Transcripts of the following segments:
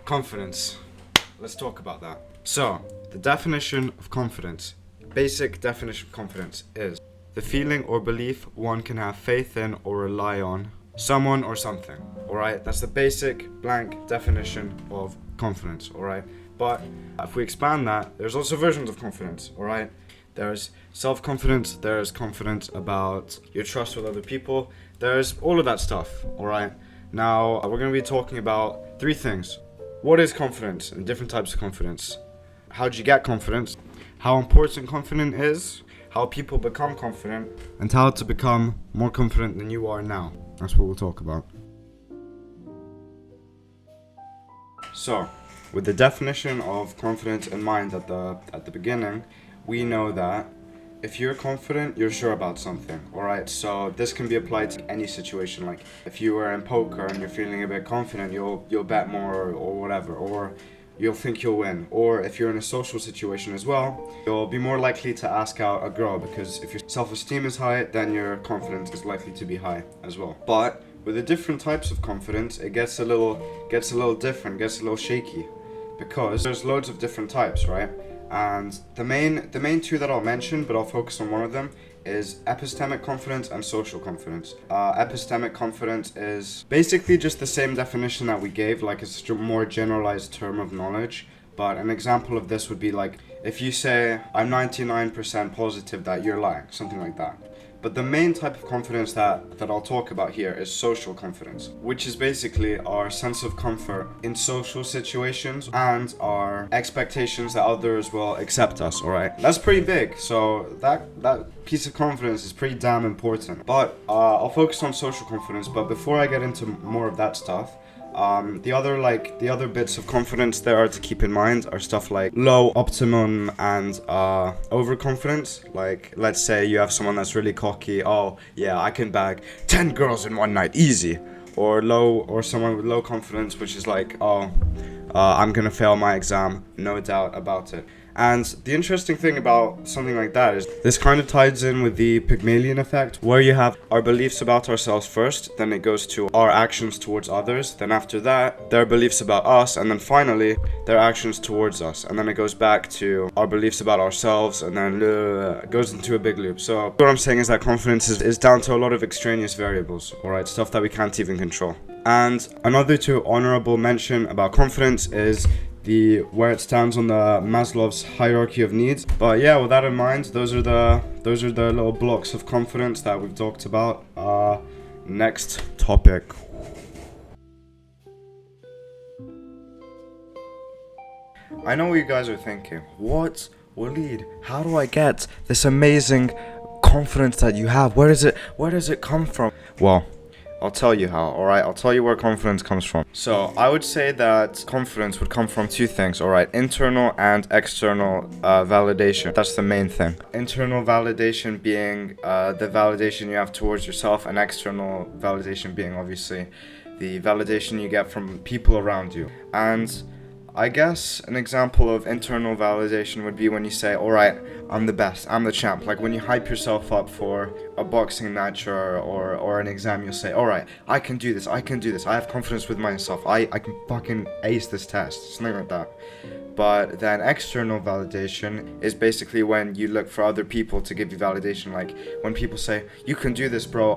Confidence. Let's talk about that. So, the definition of confidence, basic definition of confidence is the feeling or belief one can have faith in or rely on someone or something. Alright, that's the basic blank definition of confidence. Alright, but if we expand that, there's also versions of confidence. Alright, there's self-confidence, there's confidence about your trust with other people, there's all of that stuff. Alright, now we're going to be talking about three things. What is confidence and different types of confidence? How do you get confidence? How important confidence is? How people become confident? And how to become more confident than you are now. That's what we'll talk about. So, with the definition of confidence in mind at the beginning, we know that if you're confident, you're sure about something, alright? So this can be applied to any situation, like if you were in poker and you're feeling a bit confident, you'll bet more or whatever, or you'll think you'll win. Or if you're in a social situation as well, you'll be more likely to ask out a girl, because if your self-esteem is high, then your confidence is likely to be high as well. But with the different types of confidence, it gets a little different, gets a little shaky, because there's loads of different types, right? And the main two that I'll mention, but I'll focus on one of them, is epistemic confidence and social confidence. Epistemic confidence is basically just the same definition that we gave, like it's a more generalized term of knowledge. But an example of this would be like, if you say, I'm 99% positive that you're lying, something like that. But the main type of confidence that I'll talk about here is social confidence, which is basically our sense of comfort in social situations and our expectations that others will accept us, alright? That's pretty big, so that piece of confidence is pretty damn important. But I'll focus on social confidence, but before I get into more of that stuff, the other bits of confidence there are to keep in mind are stuff like low, optimum, and overconfidence. Like, let's say you have someone that's really cocky. Oh yeah, I can bag 10 girls in one night, easy. Or someone with low confidence, which is like, I'm gonna fail my exam, no doubt about it. And the interesting thing about something like that is this kind of ties in with the Pygmalion effect, where you have our beliefs about ourselves first, then it goes to our actions towards others, then after that, their beliefs about us, and then finally, their actions towards us. And then it goes back to our beliefs about ourselves, and then it goes into a big loop. So what I'm saying is that confidence is down to a lot of extraneous variables, alright, stuff that we can't even control. And another two honorable mention about confidence is where it stands on the Maslow's hierarchy of needs. But yeah, with that in mind, those are the little blocks of confidence that we've talked about. Next topic. I know what you guys are thinking. What, Waleed? How do I get this amazing confidence that you have? Where does it come from? Well, I'll tell you how, alright? I'll tell you where confidence comes from. So, I would say that confidence would come from two things, alright? Internal and external validation. That's the main thing. Internal validation being the validation you have towards yourself, and external validation being obviously the validation you get from people around you. And I guess an example of internal validation would be when you say, alright, I'm the best, I'm the champ. Like when you hype yourself up for a boxing match or an exam, you'll say, alright, I can do this, I have confidence with myself, I can fucking ace this test, something like that. But then external validation is basically when you look for other people to give you validation. Like when people say, you can do this, bro.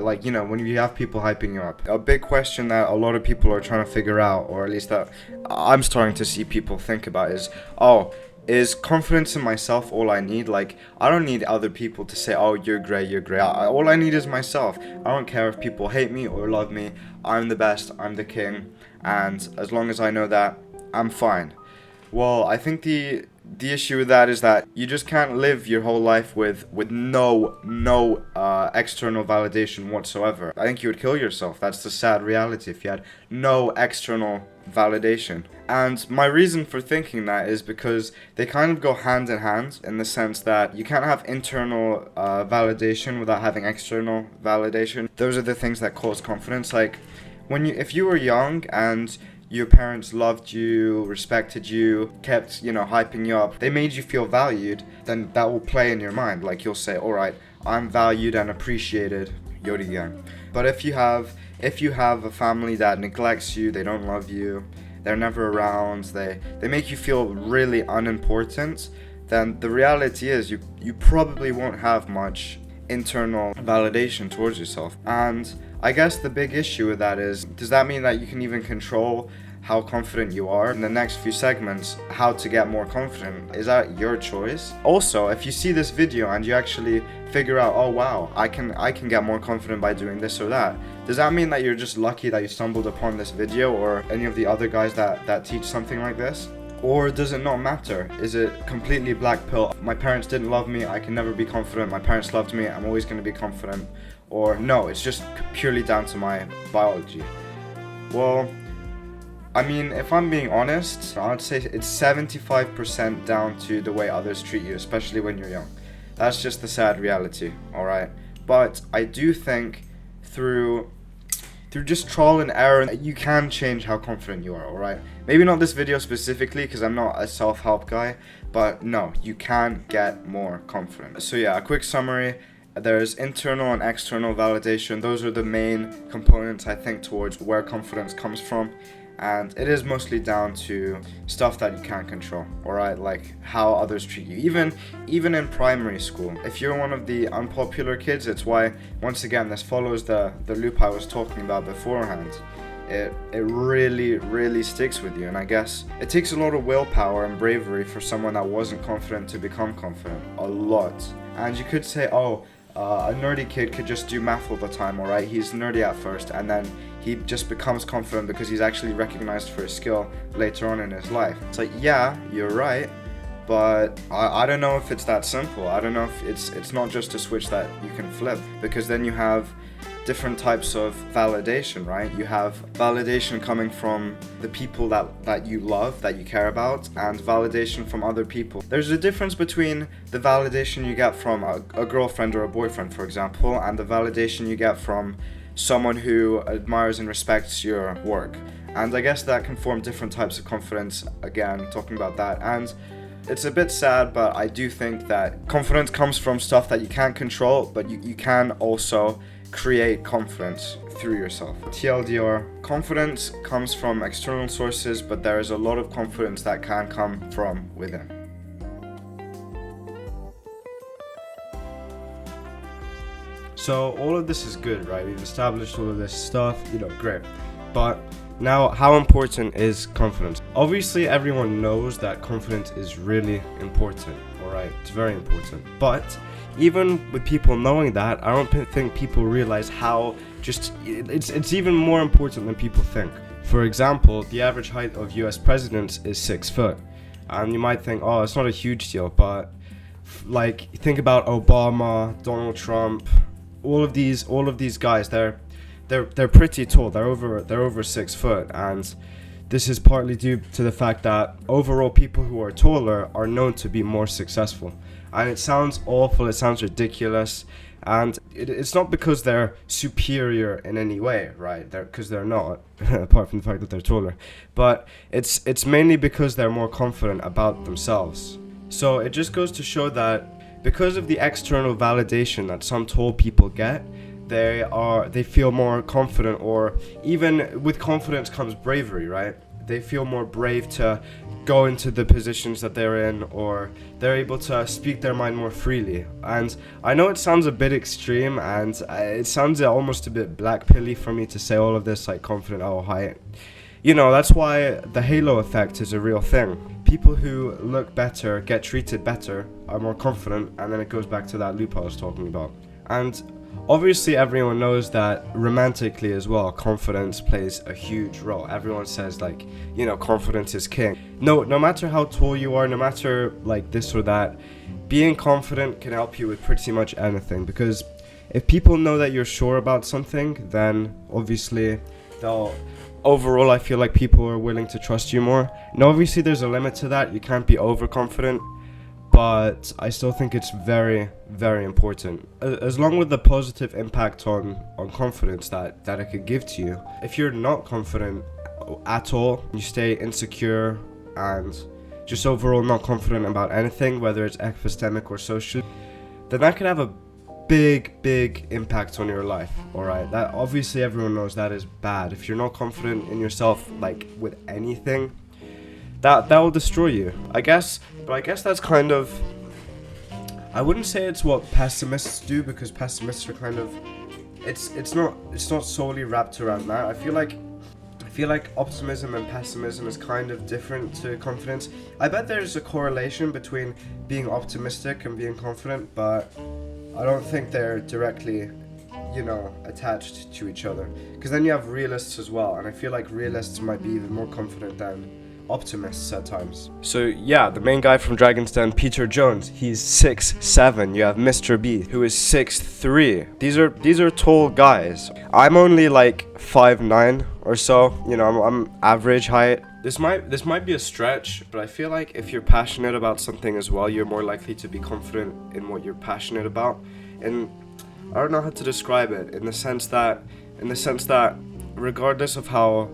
When you have people hyping you up. A big question that a lot of people are trying to figure out, or at least that I'm starting to see people think about is confidence in myself all I need? Like, I don't need other people to say, oh, you're great. All I need is myself. I don't care if people hate me or love me. I'm the best, I'm the king. And as long as I know that, I'm fine. Well, I think the issue with that is that you just can't live your whole life with no external validation whatsoever. I think you would kill yourself. That's the sad reality if you had no external validation. And my reason for thinking that is because they kind of go hand in hand, in the sense that you can't have internal validation without having external validation. Those are the things that cause confidence. Like if you were young and your parents loved you, respected you, kept, hyping you up, they made you feel valued, then that will play in your mind. Like you'll say, alright, I'm valued and appreciated, Yodi gang. But if you have a family that neglects you, they don't love you, they're never around, they make you feel really unimportant, then the reality is you probably won't have much internal validation towards yourself. And I guess the big issue with that is, does that mean that you can even control how confident you are? In the next few segments, how to get more confident, is that your choice? Also, if you see this video and you actually figure out, oh wow, I can get more confident by doing this or that, does that mean that you're just lucky that you stumbled upon this video or any of the other guys that teach something like this? Or does it not matter? Is it completely black pill? My parents didn't love me, I can never be confident. My parents loved me, I'm always going to be confident. Or no, it's just purely down to my biology. Well, I mean, if I'm being honest, I'd say it's 75% down to the way others treat you, especially when you're young. That's just the sad reality, alright? But I do think through just trial and error, you can change how confident you are, alright? Maybe not this video specifically, because I'm not a self-help guy, but no, you can get more confident. So yeah, a quick summary. There's internal and external validation. Those are the main components, I think, towards where confidence comes from. And it is mostly down to stuff that you can't control, alright? Like how others treat you. Even in primary school, if you're one of the unpopular kids, it's why, once again, this follows the loop I was talking about beforehand. It really sticks with you, and I guess it takes a lot of willpower and bravery for someone that wasn't confident to become confident. A lot. And you could say, oh, a nerdy kid could just do math all the time, alright? He's nerdy at first, and then he just becomes confident because he's actually recognized for his skill later on in his life. It's like, yeah, you're right, but I don't know if it's that simple. I don't know if it's not just a switch that you can flip, because then you have different types of validation, right? You have validation coming from the people that you love, that you care about, and validation from other people. There's a difference between the validation you get from a girlfriend or a boyfriend, for example, and the validation you get from someone who admires and respects your work. And I guess that can form different types of confidence, again, talking about that. And it's a bit sad, but I do think that confidence comes from stuff that you can't control, but you can also create confidence through yourself. TLDR, confidence comes from external sources, but there is a lot of confidence that can come from within. So all of this is good, right? We've established all of this stuff, great. But now, how important is confidence? Obviously, everyone knows that confidence is really important, alright? It's very important. But even with people knowing that, I don't think people realize how it's even more important than people think. For example, the average height of US presidents is 6 foot. And you might think, oh, it's not a huge deal, but like, think about Obama, Donald Trump, all of these guys, they're pretty tall. They're over 6 foot, and this is partly due to the fact that overall people who are taller are known to be more successful. And it sounds awful, it sounds ridiculous, and it's not because they're superior in any way, right? Because they're not, apart from the fact that they're taller. But it's mainly because they're more confident about themselves. So it just goes to show that because of the external validation that some tall people get, they feel more confident, or even with confidence comes bravery, right? They feel more brave to go into the positions that they're in, or they're able to speak their mind more freely. And I know it sounds a bit extreme, and it sounds almost a bit black pilly for me to say all of this, like confident, oh hi. That's why the halo effect is a real thing. People who look better, get treated better, are more confident, and then it goes back to that loop I was talking about. And obviously everyone knows that romantically as well, confidence plays a huge role. Everyone says confidence is king. No matter how tall you are, no matter like this or that, being confident can help you with pretty much anything, because if people know that you're sure about something, then obviously overall I feel like people are willing to trust you more. Now obviously there's a limit to that, you can't be overconfident, but I still think it's very, very important. As long with the positive impact on confidence that it could give to you. If you're not confident at all, you stay insecure and just overall not confident about anything, whether it's epistemic or social, then that could have a big impact on your life. All right, that obviously everyone knows that is bad. If you're not confident in yourself, like with anything, that will destroy you, I guess. But I guess that's kind of, I wouldn't say it's what pessimists do, because pessimists are kind of, it's not solely wrapped around that. I feel like optimism and pessimism is kind of different to confidence. I bet there's a correlation between being optimistic and being confident, but I don't think they're directly, attached to each other. Because then you have realists as well, and I feel like realists might be even more confident than optimists at times. So yeah, the main guy from Dragon's Den, Peter Jones, he's 6'7". You have Mr. B, who is 6'3". These are tall guys. I'm only like 5'9" or so. I'm average height. This might be a stretch, but I feel like if you're passionate about something as well, you're more likely to be confident in what you're passionate about. And I don't know how to describe it, in the sense that regardless of how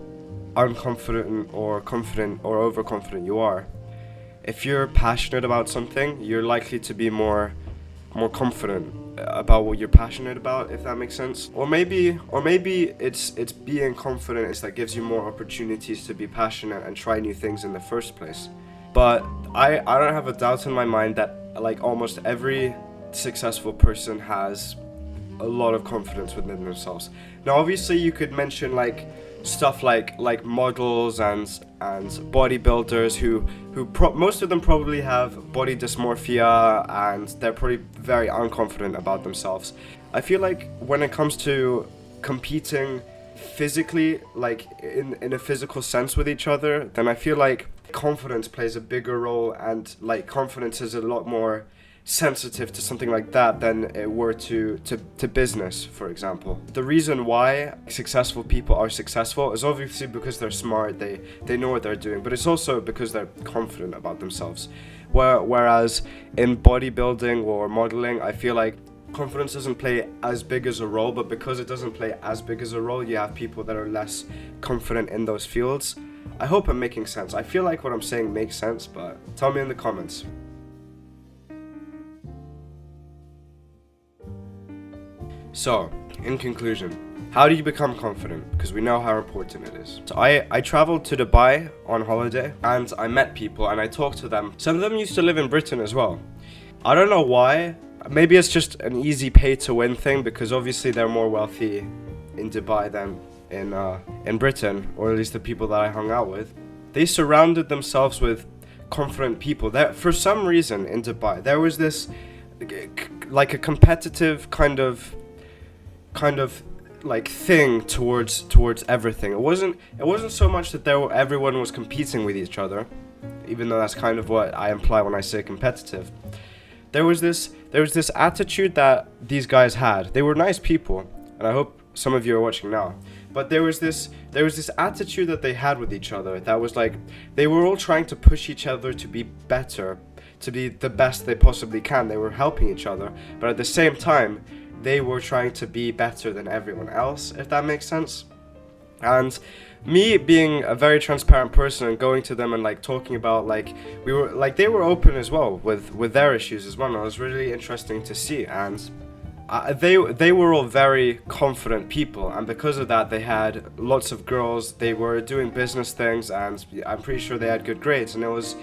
unconfident or confident or overconfident you are, if you're passionate about something, you're likely to be more confident about what you're passionate about, if that makes sense. Or maybe it's being confident is that gives you more opportunities to be passionate and try new things in the first place. But I don't have a doubt in my mind that like almost every successful person has a lot of confidence within themselves. Now obviously you could mention like stuff like models and bodybuilders who most of them probably have body dysmorphia, and they're probably very unconfident about themselves. I feel like when it comes to competing physically, like in a physical sense with each other, then I feel like confidence plays a bigger role, and like confidence is a lot more sensitive to something like that than it were to business, for example. The reason why successful people are successful is obviously because they're smart, they know what they're doing, but it's also because they're confident about themselves. Whereas in bodybuilding or modeling, I feel like confidence doesn't play as big as a role, but because it doesn't play as big as a role, you have people that are less confident in those fields. I hope I'm making sense. I feel like what I'm saying makes sense, but tell me in the comments. So, in conclusion, how do you become confident? Because we know how important it is. So I traveled to Dubai on holiday, and I met people and I talked to them. Some of them used to live in Britain as well. I don't know why. Maybe it's just an easy pay to win thing, because obviously they're more wealthy in Dubai than in Britain, or at least the people that I hung out with. They surrounded themselves with confident people. There, for some reason in Dubai, there was this like a competitive kind of like thing towards everything. It wasn't so much that everyone was competing with each other, even though that's kind of what I imply when I say competitive. There was this attitude that these guys had. They were nice people, and I hope some of you are watching now. But there was this attitude that they had with each other that was like they were all trying to push each other to be better, to be the best they possibly can. They were helping each other, but at the same time they were trying to be better than everyone else, if that makes sense. And me being a very transparent person and going to them and like talking about they were open as well with their issues as well. And it was really interesting to see. And they were all very confident people, and because of that they had lots of girls. They were doing business things, and I'm pretty sure they had good grades. And it was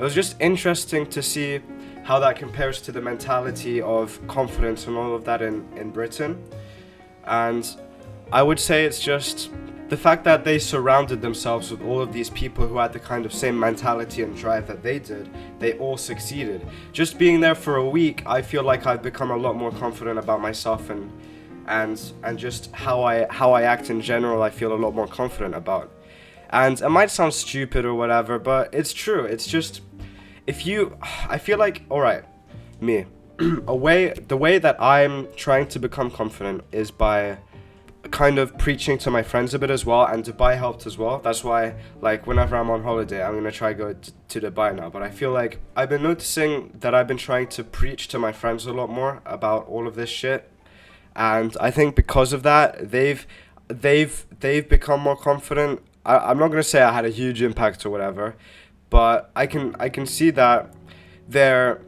just interesting to see how that compares to the mentality of confidence and all of that in Britain. And I would say it's just the fact that they surrounded themselves with all of these people who had the kind of same mentality and drive that they did. They all succeeded. Just being there for a week, I feel like I've become a lot more confident about myself, and just how I act in general. I feel a lot more confident about. And it might sound stupid or whatever, but it's true. It's just, I feel like, alright, me, the way that I'm trying to become confident is by kind of preaching to my friends a bit as well, and Dubai helped as well. That's why, like, whenever I'm on holiday, I'm gonna try go to Dubai now. But I feel like I've been noticing that I've been trying to preach to my friends a lot more about all of this shit, and I think because of that, they've become more confident. I'm not gonna say I had a huge impact or whatever, but I can see that they're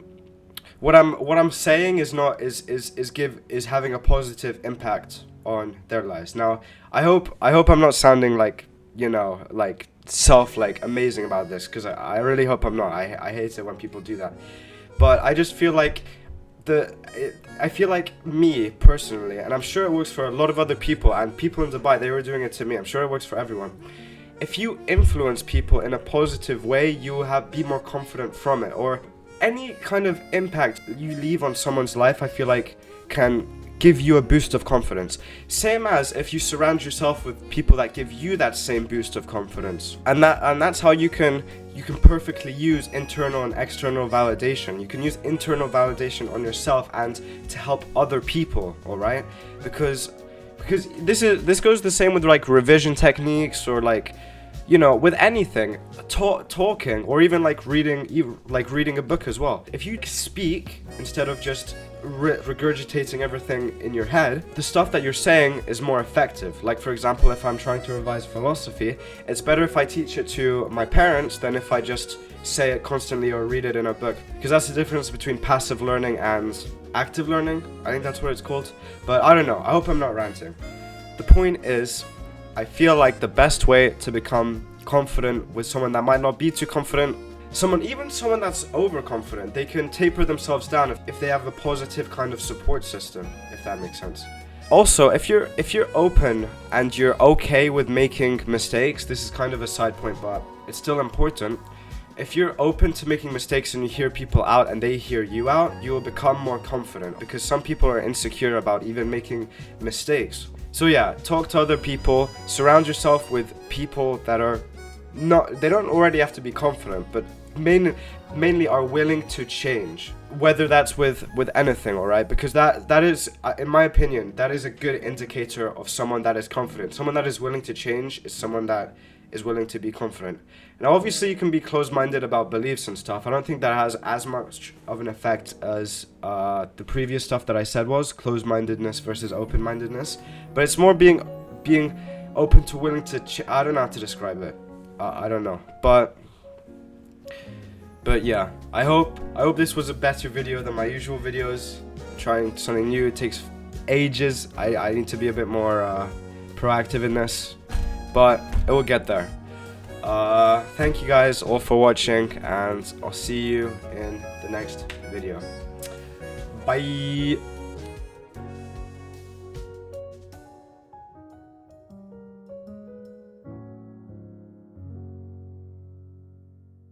what I'm saying is not is having a positive impact on their lives. Now, I hope I'm not sounding like, like like amazing about this, because I really hope I'm not. I hate it when people do that. But I just feel like I feel like me personally, and I'm sure it works for a lot of other people, and people in Dubai, they were doing it to me. I'm sure it works for everyone. If you influence people in a positive way, you will be more confident from it. Or any kind of impact you leave on someone's life, I feel like can give you a boost of confidence. Same as if you surround yourself with people that give you that same boost of confidence. And that's how you can perfectly use internal and external validation. You can use internal validation on yourself and to help other people, all right? Because this goes the same with like revision techniques, or like, with anything, talking, or even like reading a book as well. If you speak instead of just regurgitating everything in your head, the stuff that you're saying is more effective. Like, for example, if I'm trying to revise philosophy, it's better if I teach it to my parents than if I just say it constantly or read it in a book, because that's the difference between passive learning and active learning. I think that's what it's called, but I don't know. I hope I'm not ranting. The point is, I feel like the best way to become confident with someone that might not be too confident, even someone that's overconfident, they can taper themselves down if they have a positive kind of support system, if that makes sense. Also, if you're open and you're okay with making mistakes, this is kind of a side point, but it's still important. If you're open to making mistakes and you hear people out and they hear you out, you will become more confident, because some people are insecure about even making mistakes. So yeah, talk to other people, surround yourself with people that are they don't already have to be confident, but mainly are willing to change, whether that's with anything, all right? Because that is, in my opinion, that is a good indicator of someone that is confident. Someone that is willing to change is someone that is willing to be confident. Now, obviously, you can be closed-minded about beliefs and stuff. I don't think that has as much of an effect as the previous stuff that I said was closed-mindedness versus open-mindedness. But it's more being open to willing to. I don't know how to describe it. I don't know. But yeah, I hope this was a better video than my usual videos. Trying something new. It takes ages. I need to be a bit more proactive in this, but it will get there. Thank you guys all for watching, and I'll see you in the next video. Bye.